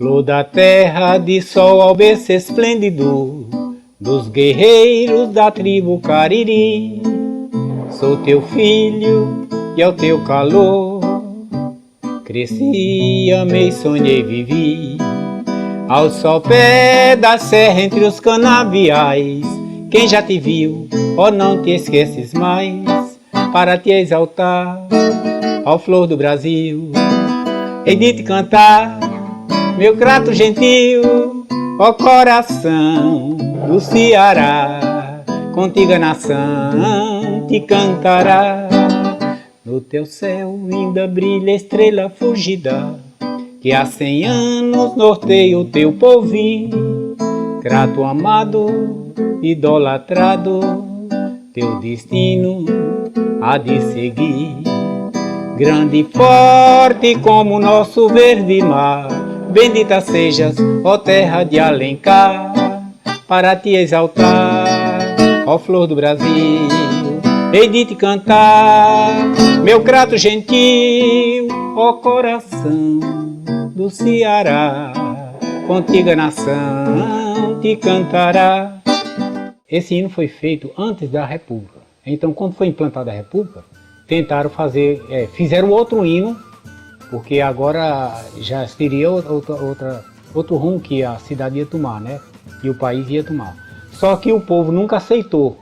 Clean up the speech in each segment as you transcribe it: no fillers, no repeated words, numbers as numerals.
Flor da terra de sol ao berço esplêndido dos guerreiros da tribo Cariri. Sou teu filho e ao teu calor cresci, amei, sonhei, vivi. Ao sopé da serra entre os canaviais, quem já te viu, ó, não te esqueces mais, para te exaltar, ó flor do Brasil. Hei de te cantar, meu crato gentil, ó coração do Ceará, contigo a nação te cantará. No teu céu ainda brilha a estrela fugida, que há 100 anos norteia o teu povinho. Crato amado, idolatrado, teu destino há de seguir. Grande e forte como o nosso verde mar, bendita sejas, ó terra de Alencar, para te exaltar, ó flor do Brasil. Hei de te cantar, meu crato gentil, ó coração do Ceará, contigo a nação te cantará. Esse hino foi feito antes da República. Então, quando foi implantada a República, tentaram fizeram outro hino, porque agora já seria outro rumo que a cidade ia tomar, né? E o país ia tomar. Só que o povo nunca aceitou.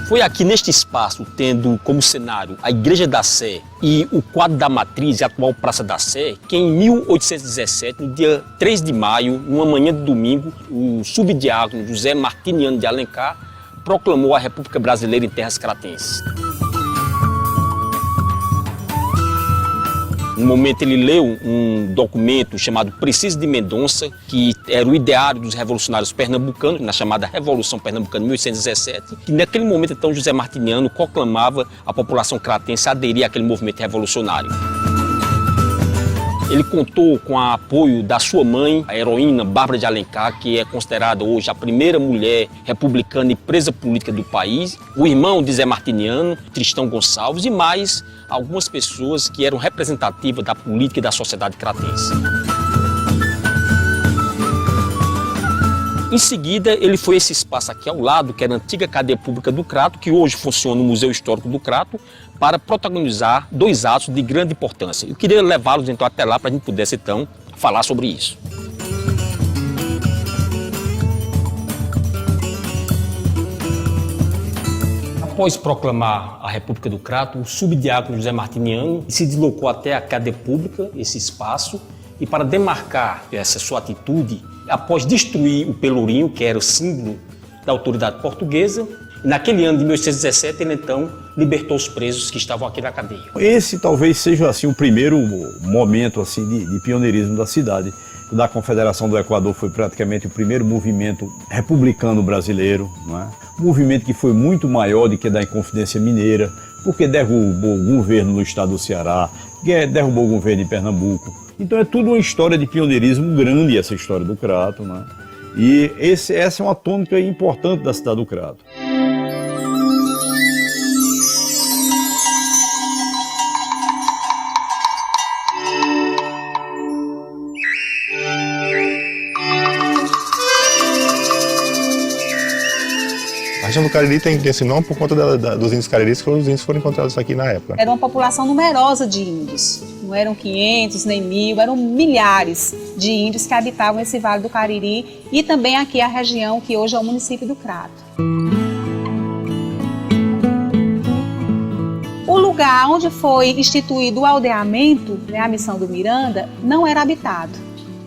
Foi aqui neste espaço, tendo como cenário a Igreja da Sé e o quadro da Matriz e a atual Praça da Sé, que em 1817, no dia 3 de maio, numa manhã de domingo, o subdiácono José Martiniano de Alencar proclamou a República Brasileira em terras cratenses. No momento ele leu um documento chamado Preciso de Mendonça, que era o ideário dos revolucionários pernambucanos, na chamada Revolução Pernambucana de 1817, que naquele momento então José Martiniano proclamava a população cratense a aderir àquele movimento revolucionário. Ele contou com o apoio da sua mãe, a heroína Bárbara de Alencar, que é considerada hoje a primeira mulher republicana e presa política do país, o irmão de Zé Martiniano, Tristão Gonçalves, e mais algumas pessoas que eram representativas da política e da sociedade cratense. Em seguida, ele foi a esse espaço aqui ao lado, que era a antiga cadeia pública do Crato, que hoje funciona no Museu Histórico do Crato, para protagonizar 2 atos de grande importância. Eu queria levá-los então até lá para a gente pudesse então falar sobre isso. Após proclamar a República do Crato, o subdiácono José Martiniano se deslocou até a cadeia pública, esse espaço, e para demarcar essa sua atitude, após destruir o Pelourinho, que era o símbolo da autoridade portuguesa, naquele ano de 1817, ele então libertou os presos que estavam aqui na cadeia. Esse talvez seja assim, o primeiro momento assim, de pioneirismo da cidade. Da Confederação do Equador foi praticamente o primeiro movimento republicano brasileiro, não é? Um movimento que foi muito maior do que da Inconfidência Mineira, porque derrubou o governo no estado do Ceará, derrubou o governo em Pernambuco. Então é tudo uma história de pioneirismo grande, essa história do Crato, né? E essa é uma tônica importante da cidade do Crato. A região do Cariri tem esse nome por conta dos índios cariris, que os índios foram encontrados aqui na época. Era uma população numerosa de índios. Não eram 500 nem 1000, eram milhares de índios que habitavam esse Vale do Cariri e também aqui a região que hoje é o município do Crato. O lugar onde foi instituído o aldeamento, né, a missão do Miranda, não era habitado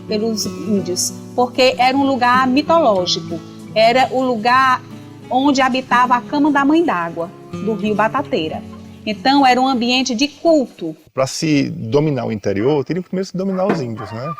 pelos índios, porque era um lugar mitológico. Era o lugar onde habitava a cama da Mãe d'Água, do rio Batateira. Então era um ambiente de culto. Para se dominar o interior, teria primeiro que se dominar os índios, né?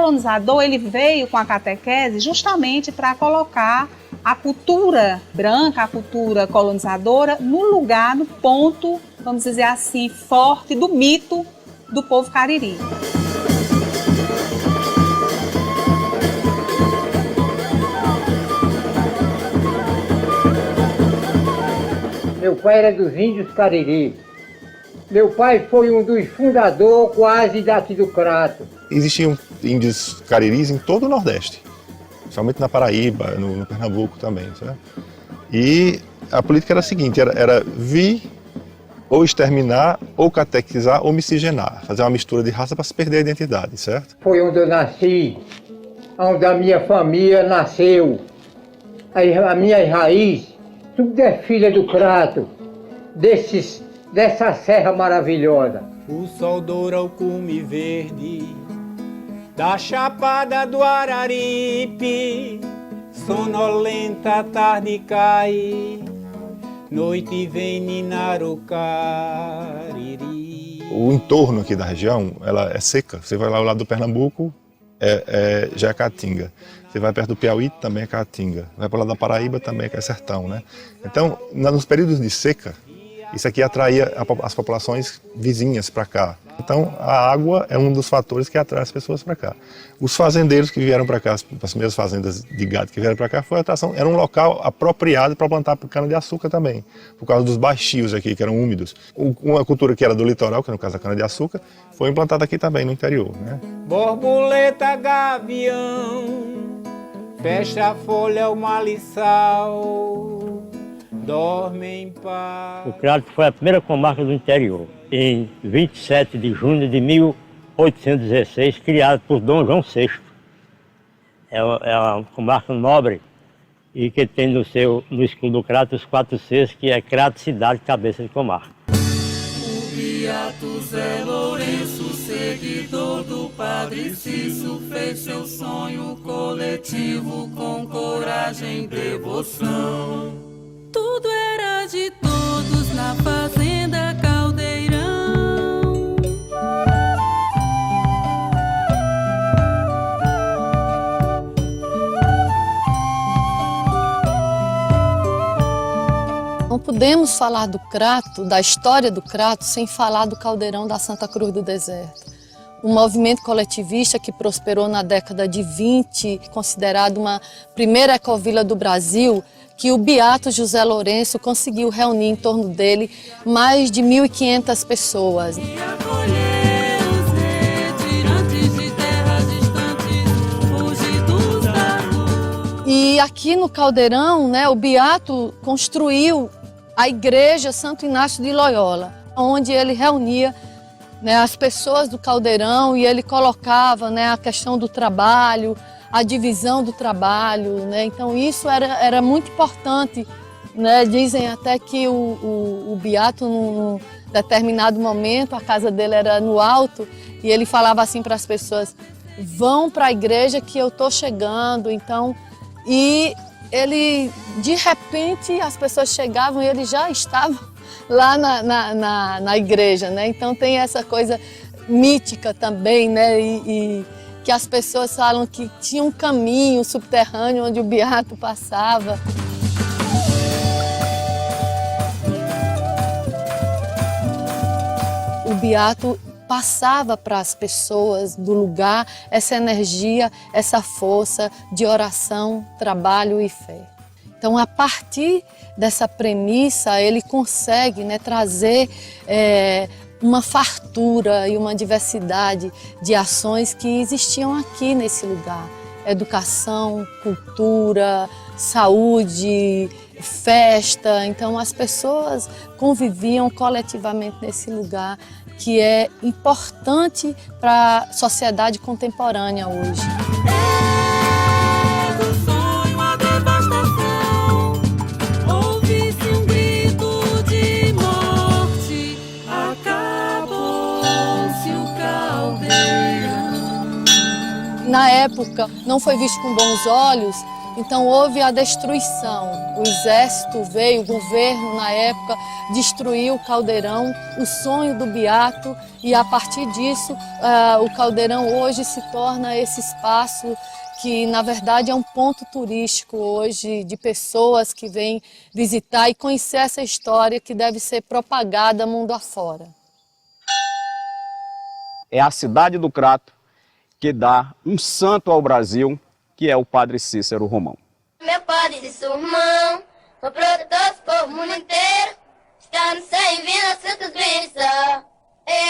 colonizador ele veio com a catequese justamente para colocar a cultura branca, a cultura colonizadora, no lugar, no ponto, vamos dizer assim, forte do mito do povo Cariri. Meu pai era dos índios Cariri. Meu pai foi um dos fundadores quase daqui do Crato. Existiam índios cariris em todo o Nordeste, principalmente na Paraíba, no Pernambuco também, certo? E a política era a seguinte, era vir ou exterminar, ou catequizar, ou miscigenar, fazer uma mistura de raça para se perder a identidade, certo? Foi onde eu nasci, onde a minha família nasceu. A minha raiz, tudo é filha do Crato, dessa serra maravilhosa. O sol doura o cume verde da chapada do Araripe, sonolenta a tarde cai, noite vem ninar o Cariri. O entorno aqui da região, ela é seca. Você vai lá ao lado do Pernambuco, já é Caatinga. Você vai perto do Piauí, também é Caatinga. Vai para o lado da Paraíba, também é sertão, né? Então, nos períodos de seca, isso aqui atraía as populações vizinhas para cá. Então, a água é um dos fatores que atrai as pessoas para cá. Os fazendeiros que vieram para cá, as primeiras fazendas de gado que vieram para cá, era um local apropriado para plantar cana-de-açúcar também, por causa dos baixios aqui, que eram úmidos. Uma cultura que era do litoral, que no caso a cana-de-açúcar, foi implantada aqui também, no interior, né? Borboleta, gavião, fecha a folha o maliçal, dorme em paz. O Crato foi a primeira comarca do interior, em 27 de junho de 1816, criada por Dom João VI. É uma comarca nobre e que tem no escudo do Crato os 4 Cs, que é Crato, cidade, cabeça de comarca. O beato Zé Lourenço, seguidor do Padre Cício, fez seu sonho coletivo com coragem e devoção. Tudo era de todos na fazenda Caldeirão. Não podemos falar do Crato, da história do Crato, sem falar do Caldeirão da Santa Cruz do Deserto. Um movimento coletivista que prosperou na década de 20, considerado uma primeira ecovila do Brasil, que o beato José Lourenço conseguiu reunir em torno dele mais de 1.500 pessoas. E aqui no Caldeirão, né, o beato construiu a igreja Santo Inácio de Loyola, onde ele reunia, né, as pessoas do Caldeirão e ele colocava, né, a questão do trabalho, a divisão do trabalho, né? Então isso era muito importante, né? Dizem até que o beato, num determinado momento, a casa dele era no alto e ele falava assim para as pessoas: vão para a igreja que eu estou chegando. Então, e ele, de repente, as pessoas chegavam e ele já estava lá na igreja, né? Então tem essa coisa mítica também, né? E que as pessoas falam que tinha um caminho subterrâneo onde o beato passava. O beato passava para as pessoas do lugar essa energia, essa força de oração, trabalho e fé. Então, a partir dessa premissa, ele consegue, né, trazer uma fartura e uma diversidade de ações que existiam aqui nesse lugar. Educação, cultura, saúde, festa. Então as pessoas conviviam coletivamente nesse lugar que é importante para a sociedade contemporânea hoje. Na época não foi visto com bons olhos, Então houve a destruição. O exército veio, o governo na época destruiu o caldeirão, o sonho do Beato, e a partir disso o caldeirão hoje se torna esse espaço que na verdade é um ponto turístico hoje de pessoas que vêm visitar e conhecer essa história que deve ser propagada mundo afora. É a cidade do Crato que dá um santo ao Brasil, que é o Padre Cícero Romão. Meu Padre Cícero Romão, sou protetor do povo mundo inteiro, está no céu e vindo a santos bênçãos.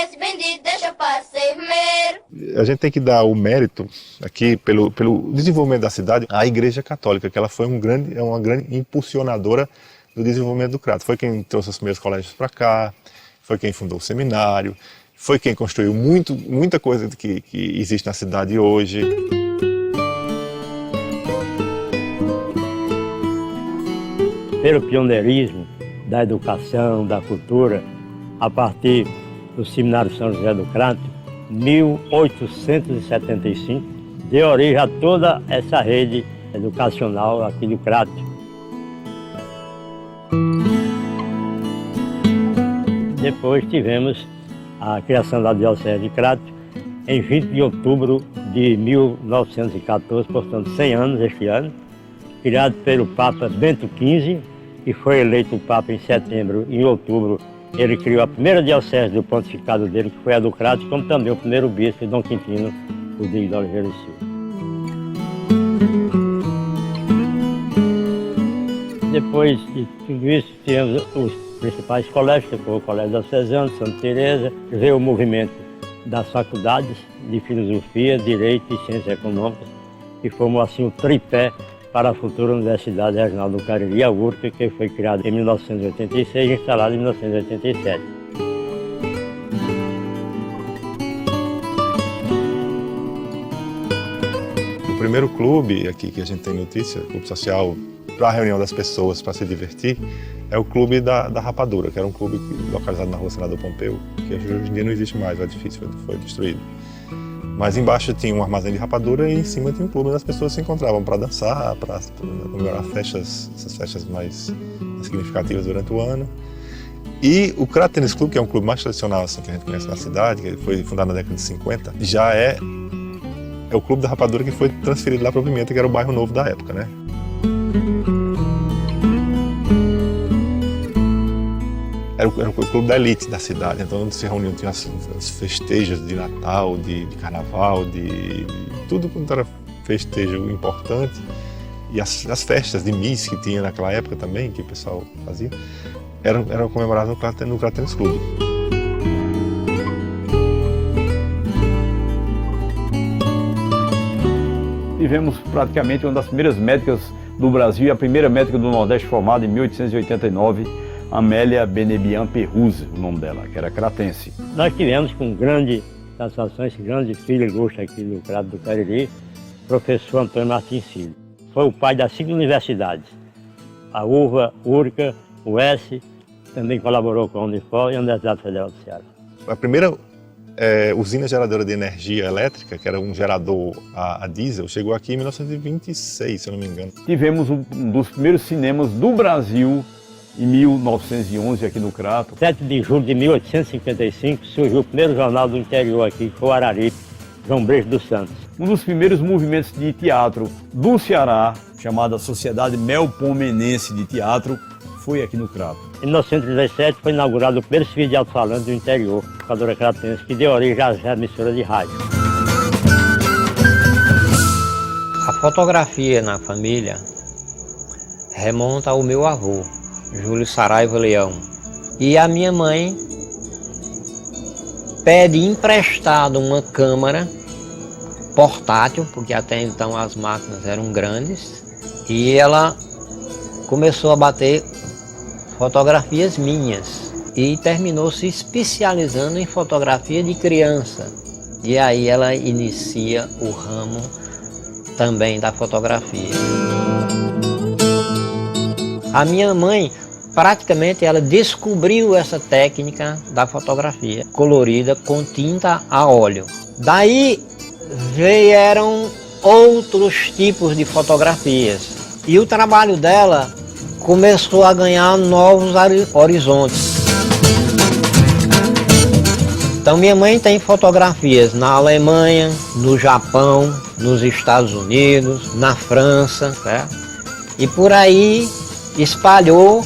Esse bendito deixa para ser primeiro. A gente tem que dar o mérito aqui pelo desenvolvimento da cidade à Igreja Católica, que ela foi uma grande impulsionadora do desenvolvimento do Crato. Foi quem trouxe os primeiros colégios para cá, foi quem fundou o seminário, foi quem construiu muita coisa que existe na cidade hoje. Pelo pioneirismo da educação, da cultura, a partir do Seminário São José do Crato, 1875, deu origem a toda essa rede educacional aqui do Crato. Depois tivemos a criação da Diocese de Crato em 20 de outubro de 1914, portanto 100 anos este ano, criado pelo Papa Bento XV, que foi eleito o Papa em setembro e em outubro. Ele criou a primeira diocese do pontificado dele, que foi a do Crato, como também o primeiro bispo, Dom Quintino Rodrigues de Oliveira e Silva. Depois de tudo isso, tivemos os principais colégios, depois o Colégio Diocesano, Santa Teresa, veio o movimento das faculdades de Filosofia, Direito e Ciências Econômicas, e formou assim o tripé para a futura Universidade Regional do Cariri, a URCA, que foi criada em 1986 e instalada em 1987. O primeiro clube aqui que a gente tem notícia, clube social para a reunião das pessoas, para se divertir, é o Clube da Rapadura, que era um clube localizado na Rua Senador Pompeu, que hoje em dia não existe mais, o edifício foi destruído. Mas embaixo tinha um armazém de rapadura e em cima tinha um clube onde as pessoas se encontravam para dançar, para comemorar essas festas mais significativas durante o ano. E o Crato Tênis Clube, que é um clube mais tradicional assim, que a gente conhece na cidade, que foi fundado na década de 50, já é o clube da rapadura que foi transferido lá para o Pimenta, que era o bairro novo da época, né? Era o clube da elite da cidade, então onde se reuniam, tinha as festejos de Natal, de Carnaval, de tudo quanto era festejo importante. E as festas de Miss que tinha naquela época também, que o pessoal fazia, eram comemoradas no Crato Tênis Clube. Tivemos praticamente uma das primeiras médicas do Brasil e a primeira médica do Nordeste formada em 1889, Amélia Benebian Perruzzi, o nome dela, que era cratense. Nós tivemos com grande satisfação esse grande filho ilustre aqui do Crato do Cariri, professor Antônio Martins Filho. Foi o pai das 5 universidades, a UVA, URCA, o S, também colaborou com a Unifor e a Universidade Federal do Ceará. A primeira usina geradora de energia elétrica, que era um gerador a diesel, chegou aqui em 1926, se eu não me engano. Tivemos um dos primeiros cinemas do Brasil, em 1911, aqui no Crato. 7 de julho de 1855, surgiu o primeiro jornal do interior aqui, que foi o Araripe, João Brejo dos Santos. Um dos primeiros movimentos de teatro do Ceará, chamada Sociedade Melpomenense de Teatro, foi aqui no Crato. Em 1917 foi inaugurado o primeiro serviço de alto-falante do interior, a Educadora Cratense, que deu origem às emissoras de rádio. A fotografia na família remonta ao meu avô, Júlio Saraiva Leão. E a minha mãe pede emprestado uma câmera portátil, porque até então as máquinas eram grandes, e ela começou a bater fotografias minhas e terminou se especializando em fotografia de criança. E aí ela inicia o ramo também da fotografia. A minha mãe, praticamente, ela descobriu essa técnica da fotografia colorida com tinta a óleo. Daí vieram outros tipos de fotografias. E o trabalho dela começou a ganhar novos horizontes. Então minha mãe tem fotografias na Alemanha, no Japão, nos Estados Unidos, na França, certo? E por aí espalhou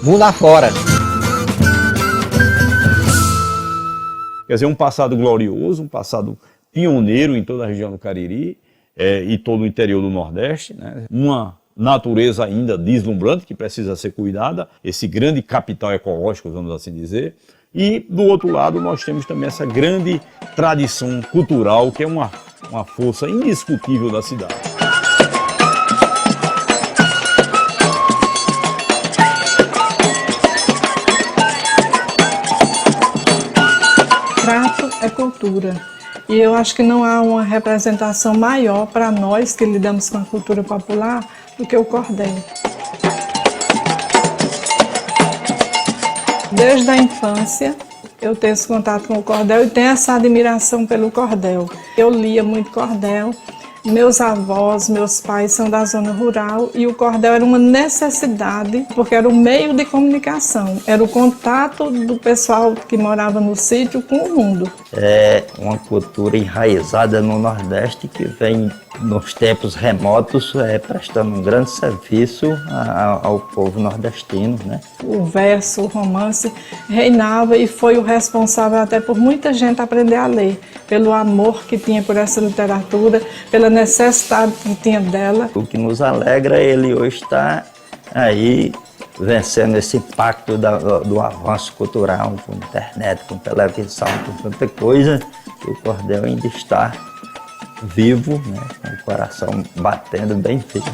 mundo afora. Quer dizer, um passado glorioso, um passado pioneiro em toda a região do Cariri e todo o interior do Nordeste, né? Uma natureza ainda deslumbrante que precisa ser cuidada, esse grande capital ecológico, vamos assim dizer. E do outro lado nós temos também essa grande tradição cultural que é uma força indiscutível da cidade. Crato é cultura. E eu acho que não há uma representação maior para nós que lidamos com a cultura popular do que o cordel. Desde a infância eu tenho esse contato com o cordel e tenho essa admiração pelo cordel. Eu lia muito cordel. Meus avós, meus pais são da zona rural e o cordel era uma necessidade porque era o meio de comunicação, era o contato do pessoal que morava no sítio com o mundo. É uma cultura enraizada no Nordeste que vem nos tempos remotos prestando um grande serviço ao povo nordestino, né? O verso, o romance reinava e foi o responsável até por muita gente aprender a ler, pelo amor que tinha por essa literatura, pela necessidade que tinha dela. O que nos alegra, ele hoje está aí vencendo esse impacto do avanço cultural, com internet, com televisão, com tanta coisa, que o cordel ainda está vivo, né, com o coração batendo bem firme.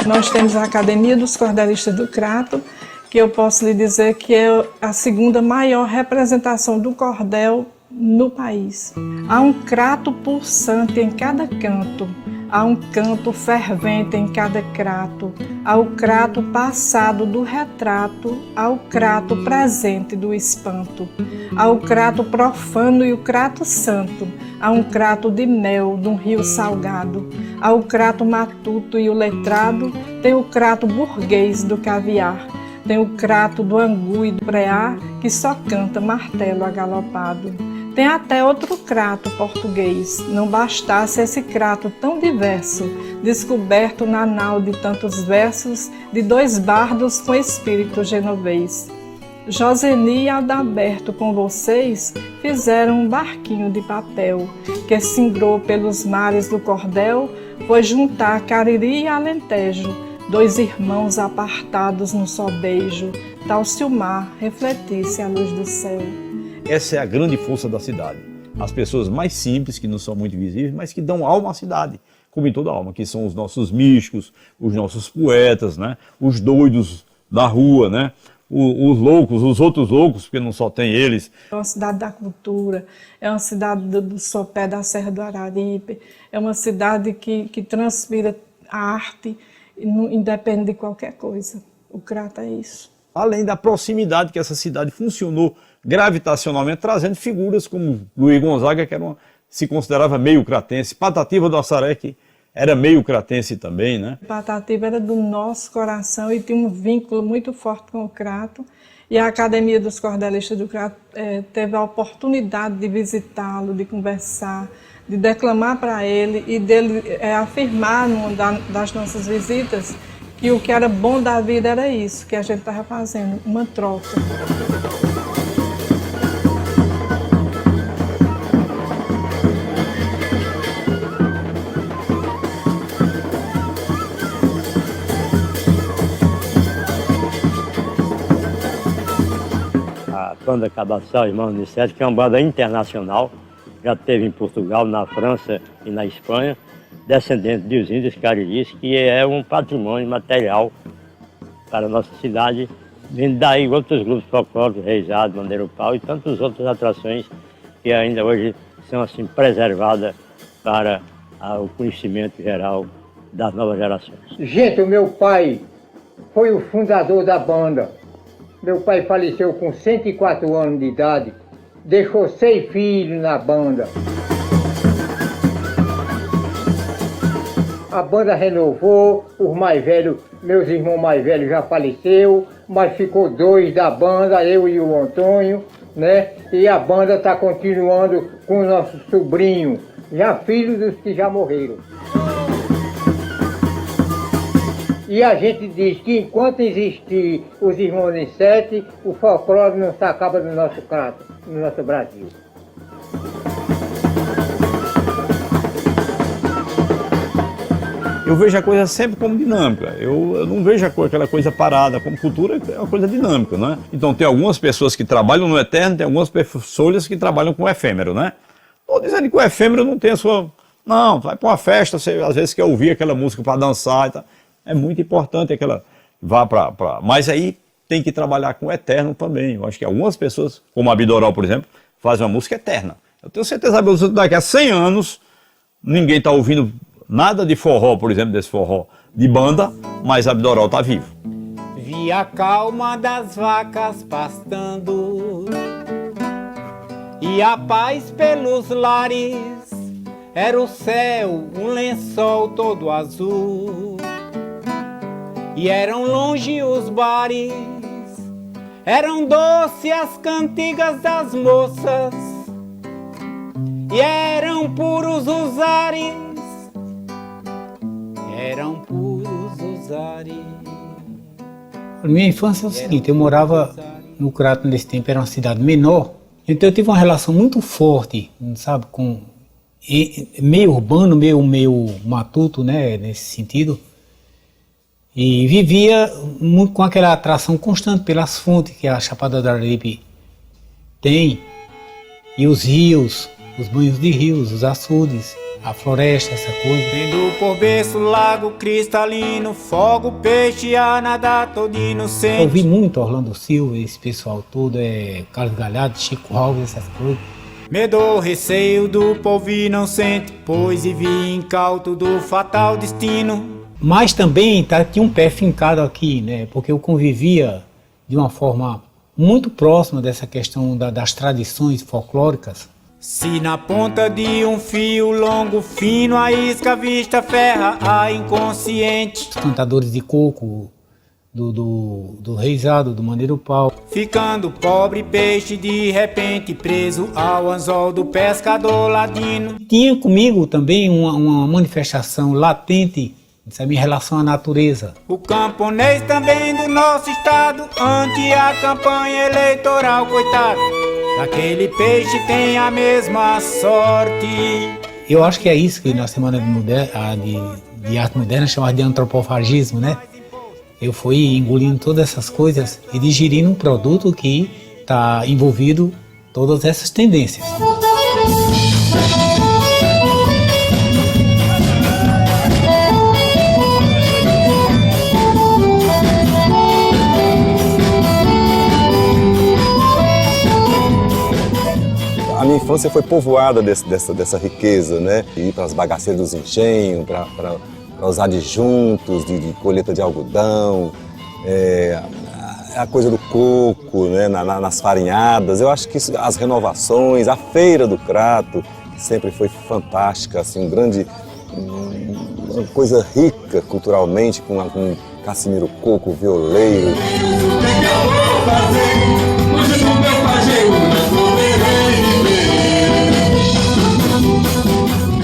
Nós temos a Academia dos Cordelistas do Crato, que eu posso lhe dizer que é a segunda maior representação do cordel no país. Há um crato pulsante em cada canto, há um canto fervente em cada crato, há o crato passado do retrato, há o crato presente do espanto, há o crato profano e o crato santo, há um crato de mel de um rio salgado, há o crato matuto e o letrado, tem o crato burguês do caviar, tem o crato do angu e do preá que só canta martelo agalopado. Tem até outro crato português, não bastasse esse crato tão diverso, descoberto na nau de tantos versos, de dois bardos com espírito genovês. Joseni e Adalberto com vocês fizeram um barquinho de papel, que singrou pelos mares do cordel, foi juntar Cariri e Alentejo, dois irmãos apartados num só beijo, tal se o mar refletisse a luz do céu. Essa é a grande força da cidade. As pessoas mais simples, que não são muito visíveis, mas que dão alma à cidade, como em toda alma, que são os nossos místicos, os nossos poetas, né? Os doidos da rua, né? Os loucos, os outros loucos, porque não só tem eles. É uma cidade da cultura, é uma cidade do sopé da Serra do Araripe, é uma cidade que transpira a arte e não independe de qualquer coisa. O Crato é isso. Além da proximidade que essa cidade funcionou gravitacionalmente, trazendo figuras como Luiz Gonzaga, que se considerava meio cratense, Patativa do Assaré, que era meio cratense também, né? Patativa era do nosso coração e tinha um vínculo muito forte com o Crato. E a Academia dos Cordelistas do Crato teve a oportunidade de visitá-lo, de conversar, de declamar para ele e dele afirmar numa das nossas visitas que o que era bom da vida era isso, que a gente estava fazendo, uma troca. A banda Cabaçal Irmãos de Sete, que é uma banda internacional, já teve em Portugal, na França e na Espanha, descendente dos índios cariris, que é um patrimônio material para a nossa cidade, vindo daí outros grupos folclóricos, Reisado, Bandeiro Pau e tantas outras atrações que ainda hoje são assim preservadas para o conhecimento geral das novas gerações. Gente, o meu pai foi o fundador da banda. Meu pai faleceu com 104 anos de idade deixou 6 filhos na banda. A banda renovou, os mais velhos, meus irmãos mais velhos já faleceram, mas ficou 2 da banda, eu e o Antônio, né? E a banda está continuando com o nosso sobrinho, já filho dos que já morreram. E a gente diz que enquanto existir os irmãos em 7, o folclore não se acaba no nosso crato, no nosso Brasil. Eu vejo a coisa sempre como dinâmica. Eu não vejo aquela coisa parada, como cultura é uma coisa dinâmica, né? Então tem algumas pessoas que trabalham no eterno, tem algumas pessoas que trabalham com o efêmero, né? Estou dizendo que o efêmero não tem a sua... Não, vai para uma festa, você às vezes quer ouvir aquela música para dançar e tal. É muito importante que ela vá para... Mas aí tem que trabalhar com o eterno também. Eu acho que algumas pessoas, como a Bidoral, por exemplo, fazem uma música eterna. Eu tenho certeza que daqui a 100 anos ninguém está ouvindo nada de forró, por exemplo, desse forró de banda, mas a Bidoral está vivo. Vi a calma das vacas pastando e a paz pelos lares. Era o céu, um lençol todo azul. E eram longe os bares, eram doces as cantigas das moças, e eram puros os ares, eram puros os ares. Minha infância é o seguinte, eu morava no Crato nesse tempo, era uma cidade menor, então eu tive uma relação muito forte, sabe, com meio urbano, meio matuto, né, nesse sentido. E vivia muito com aquela atração constante pelas fontes que a Chapada do Araripe tem, e os rios, os banhos de rios, os açudes, a floresta, essa coisa. Vendo por berço, lago cristalino, fogo, peixe, a nadar todo inocente. Eu ouvi muito Orlando Silva, esse pessoal todo, Carlos Galhardo, Chico Alves, essas coisas. Medo, receio do povo inocente, pois e vi incauto do fatal destino. Mas também tinha um pé fincado aqui, né? Porque eu convivia de uma forma muito próxima dessa questão das tradições folclóricas. Se na ponta de um fio longo, fino, a isca vista ferra a inconsciente. Os cantadores de coco, do reizado, do maneiro pau. Ficando pobre peixe de repente preso ao anzol do pescador ladino. Tinha comigo também uma manifestação latente, sabe, em relação à natureza. O camponês também do nosso estado, ante a campanha eleitoral, coitado, aquele peixe tem a mesma sorte. Eu acho que é isso que na Semana de Arte Moderna chamamos de antropofagismo, né? Eu fui engolindo todas essas coisas e digerindo um produto que está envolvido todas essas tendências. A minha infância foi povoada dessa riqueza, né? Ir para as bagaceiras dos engenhos, para os adjuntos de colheita de algodão, a coisa do coco, né? Nas farinhadas. Eu acho que as renovações, a Feira do Crato sempre foi fantástica, assim, uma coisa rica culturalmente, com Cassimiro Coco, violeiro.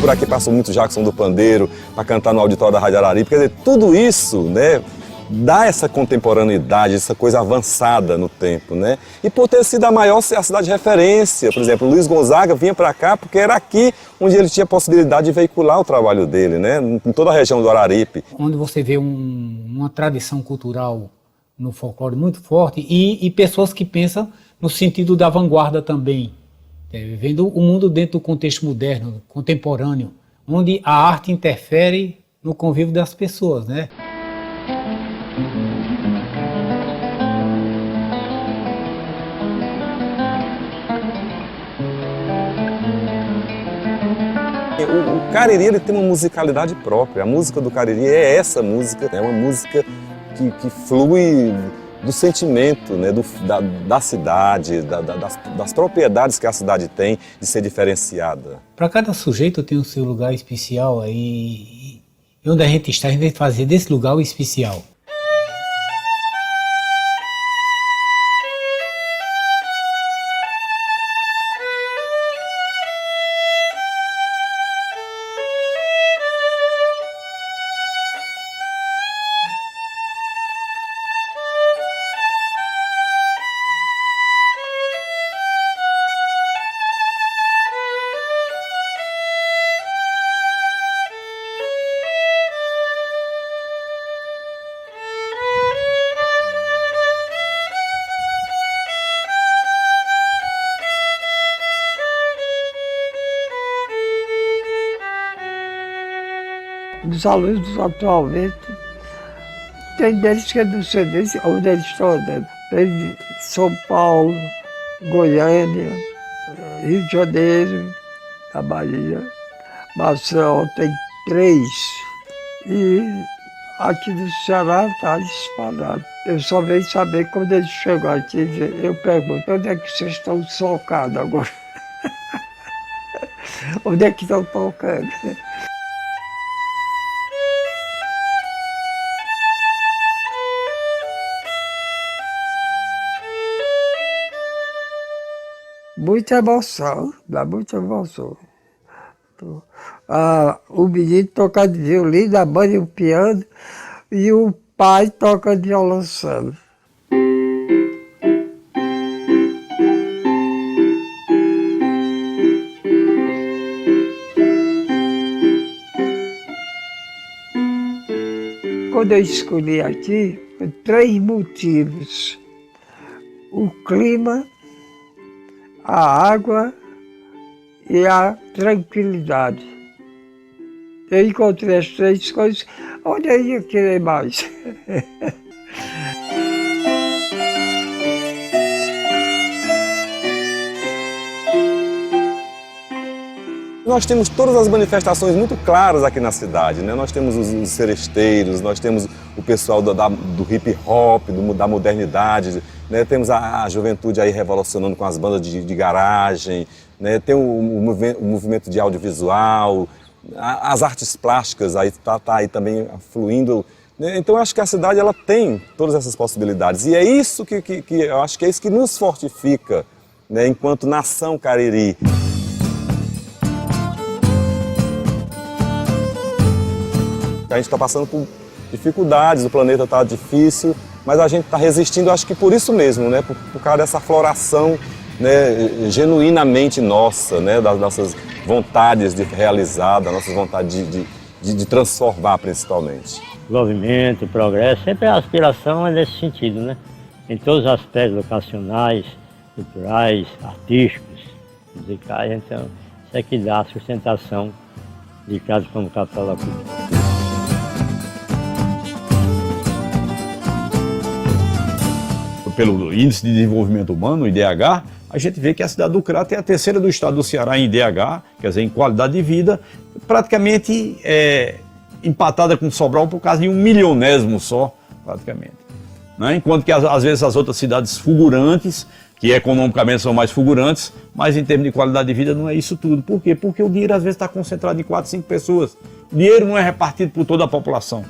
Por aqui passou muito Jackson do Pandeiro para cantar no auditório da Rádio Araripe. Quer dizer, tudo isso, né, dá essa contemporaneidade, essa coisa avançada no tempo, né? E por ter sido a cidade de referência, por exemplo, Luiz Gonzaga vinha para cá porque era aqui onde ele tinha possibilidade de veicular o trabalho dele, né? Em toda a região do Araripe. Onde você vê uma tradição cultural no folclore muito forte e pessoas que pensam no sentido da vanguarda também. Vendo o mundo dentro do contexto moderno, contemporâneo, onde a arte interfere no convívio das pessoas, né? O Cariri, ele tem uma musicalidade própria. A música do Cariri é essa música, é uma música que flui do sentimento, né, da cidade, das propriedades que a cidade tem de ser diferenciada. Para cada sujeito tem o seu lugar especial aí, e onde a gente está, a gente tem que fazer desse lugar o especial. Dos alunos atualmente, tem deles que é do CDC, onde eles estão andando. Tem de São Paulo, Goiânia, Rio de Janeiro, da Bahia, Maceió, tem 3. E aqui no Ceará está espalhado. Eu só venho saber quando eles chegam aqui, eu pergunto, onde é que vocês estão socados agora? Onde é que estão tocando? Muita emoção, dá muita emoção. O menino toca de violino, a mãe e o piano, e o pai toca de violoncelo. Quando eu escolhi aqui, por 3 motivos. O clima, a água e a tranquilidade. Eu encontrei as 3 coisas, onde eu ia querer mais? Nós temos todas as manifestações muito claras aqui na cidade, né? Nós temos os seresteiros, nós temos o pessoal do hip hop, da modernidade, né? Temos a juventude aí revolucionando com as bandas de garagem, né? Tem o movimento de audiovisual, as artes plásticas aí tá aí também fluindo, né? Então eu acho que a cidade ela tem todas essas possibilidades e é isso que eu acho que é isso que nos fortifica, né? Enquanto nação Cariri. A gente está passando por dificuldades, o planeta está difícil, mas a gente está resistindo, acho que por isso mesmo, né? Por causa dessa floração, né, genuinamente nossa, né? Das nossas vontades de realizar, das nossas vontades de transformar, principalmente. Desenvolvimento, progresso, sempre a aspiração é nesse sentido, né? Em todos os aspectos educacionais, culturais, artísticos, musicais, então isso é que dá a sustentação de casa como capital da cultura. Pelo Índice de Desenvolvimento Humano, IDH, a gente vê que a cidade do Crato é a 3ª do estado do Ceará em IDH, quer dizer, em qualidade de vida, praticamente empatada com Sobral por causa de 1 milionésimo só, praticamente. Né? Enquanto que às vezes as outras cidades fulgurantes, que economicamente são mais fulgurantes, mas em termos de qualidade de vida não é isso tudo. Por quê? Porque o dinheiro às vezes está concentrado em 4, 5 pessoas. O dinheiro não é repartido por toda a população.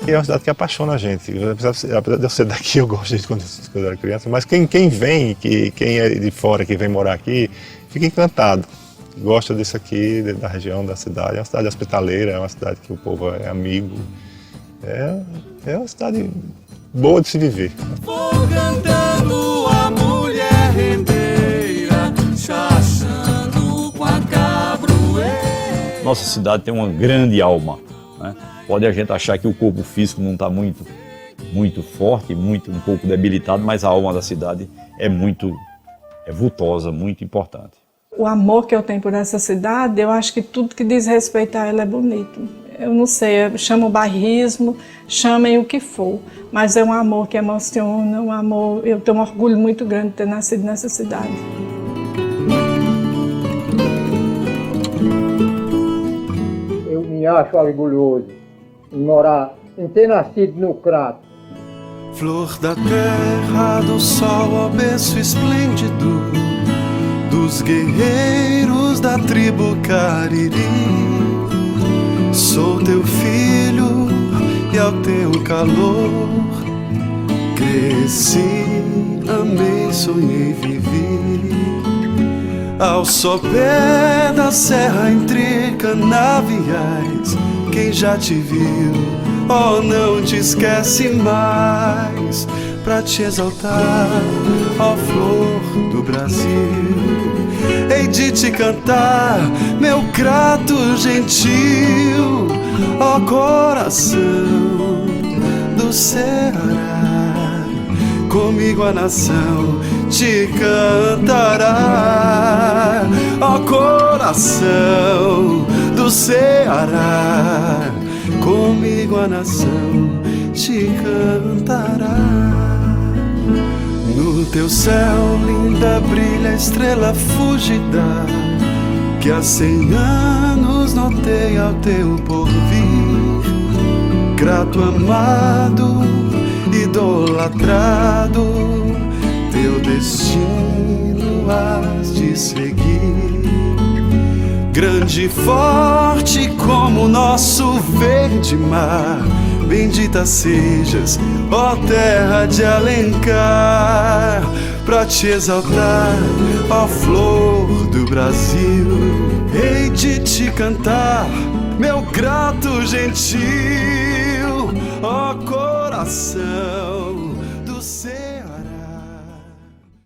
É uma cidade que apaixona a gente. Apesar de eu ser daqui, eu gosto de quando eu era criança, mas quem vem, quem é de fora, que vem morar aqui, fica encantado. Gosta disso aqui, da região, da cidade. É uma cidade hospitaleira, é uma cidade que o povo é amigo. É uma cidade boa de se viver. Vou cantando a mulher rendeira, chachando com a cabroeira. Nossa cidade tem uma grande alma, né? Pode a gente achar que o corpo físico não está muito forte, um pouco debilitado, mas a alma da cidade é vultosa, muito importante. O amor que eu tenho por essa cidade, eu acho que tudo que diz respeito a ela é bonito. Eu não sei, chama o bairrismo, chamem o que for, mas é um amor que emociona, um amor. Eu tenho um orgulho muito grande de ter nascido nessa cidade. me acho orgulhoso em morar, em ter nascido no Crato. Flor da terra, do sol ao berço esplêndido dos guerreiros da tribo Cariri. Sou teu filho e ao teu calor cresci, amei, sonhei, vivi. Ao sopé da serra entre canaviais, quem já te viu, oh, não te esquece mais, pra te exaltar, ó flor do Brasil. Hei de te cantar, meu Crato gentil, ó coração do Ceará. Comigo a nação te cantará, ó coração do Ceará. Comigo a nação te cantará. No teu céu linda brilha a estrela fúlgida, que há 100 anos notei ao teu porvir. Crato amado, idolatrado, teu destino has de seguir. Grande e forte como o nosso verde mar, bendita sejas, ó terra de Alencar, pra te exaltar, ó flor do Brasil. Hei de te cantar, meu Crato gentil, ó coração do céu.